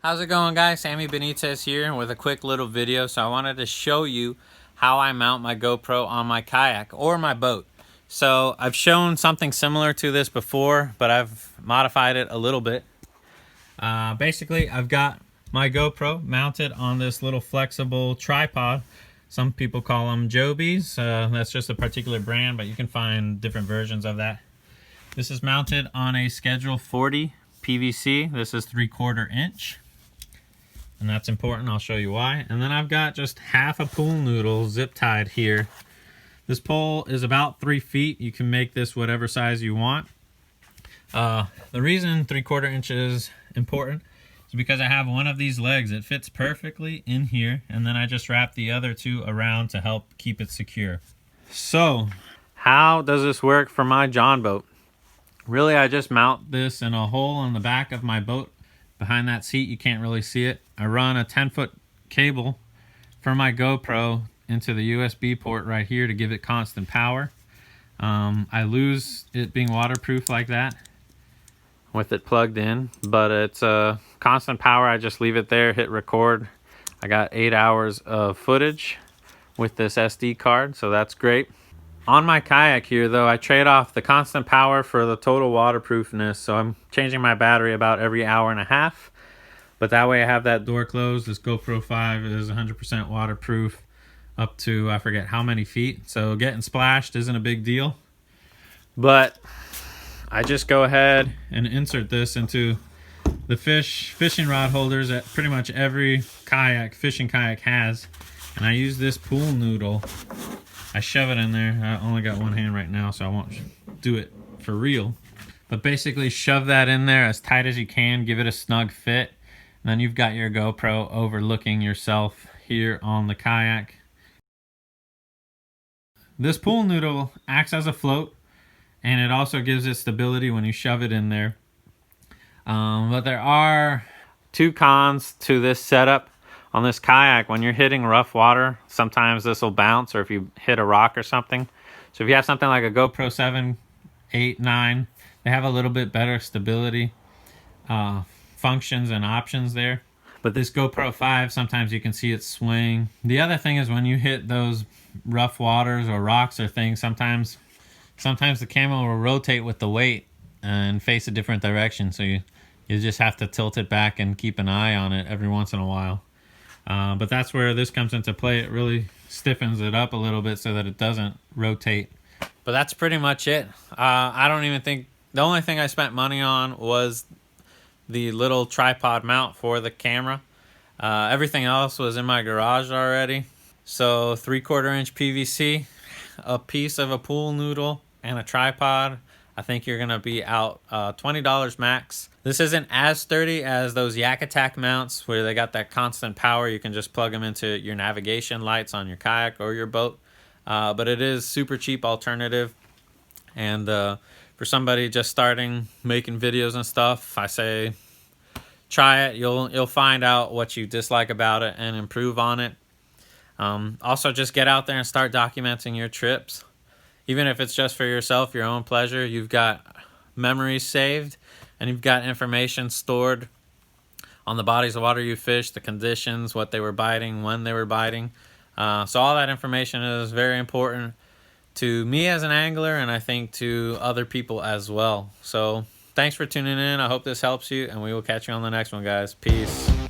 How's it going, guys? Sammy Benitez here with a quick little video. So I wanted to show you how I mount my GoPro on my kayak or my boat. So I've shown something similar to this before, but I've modified it a little bit. Basically, I've got my GoPro mounted on this little flexible tripod. Some people call them Jobies. That's just a particular brand, but you can find different versions of that. This is mounted on a Schedule 40 PVC. This is 3/4 inch. And that's important. I'll show you why. And then I've got just half a pool noodle zip tied here. This pole is about 3 feet. You can make this whatever size you want. The reason 3/4 inch is important is because I have one of these legs. It fits perfectly in here, and then I just wrap the other two around to help keep it secure. So, how does this work for my John boat? Really, I just mount this in a hole on the back of my boat. Behind that seat, you can't really see it. I run a 10-foot cable from my GoPro into the USB port right here to give it constant power. I lose it being waterproof like that with it plugged in, but it's constant power. I just leave it there, hit record. I got 8 hours of footage with this SD card, so that's great. On my kayak here, though, I trade off the constant power for the total waterproofness, so I'm changing my battery about every hour and a half. But that way I have that door closed. This GoPro 5 is 100% waterproof up to, I forget how many feet. So getting splashed isn't a big deal. But I just go ahead and insert this into the fishing rod holders that pretty much every fishing kayak has. And I use this pool noodle. I shove it in there. I only got one hand right now, so I won't do it for real. But basically shove that in there as tight as you can. Give it a snug fit. And then you've got your GoPro overlooking yourself here on the kayak. This pool noodle acts as a float, and it also gives it stability when you shove it in there. But there are two cons to this setup. On this kayak, when you're hitting rough water, sometimes this will bounce, or if you hit a rock or something. So if you have something like a GoPro 7, 8, 9, they have a little bit better stability functions and options there. But this GoPro 5, sometimes you can see it swing. The other thing is when you hit those rough waters or rocks or things, sometimes the camera will rotate with the weight and face a different direction. So you just have to tilt it back and keep an eye on it every once in a while. But that's where this comes into play. It really stiffens it up a little bit so that it doesn't rotate. But that's pretty much it. I don't even think... The only thing I spent money on was the little tripod mount for the camera. Everything else was in my garage already. So 3/4 inch PVC, a piece of a pool noodle, and a tripod. I think you're going to be out $20 max. This isn't as sturdy as those Yak Attack mounts where they got that constant power. You can just plug them into your navigation lights on your kayak or your boat. But it is super cheap alternative. And for somebody just starting making videos and stuff, I say try it. You'll find out what you dislike about it and improve on it. Also, just get out there and start documenting your trips. Even if it's just for yourself, your own pleasure, you've got memories saved and you've got information stored on the bodies of water you fished, the conditions, what they were biting, when they were biting. So all that information is very important to me as an angler, and I think to other people as well. So thanks for tuning in. I hope this helps you, and we will catch you on the next one, guys. Peace.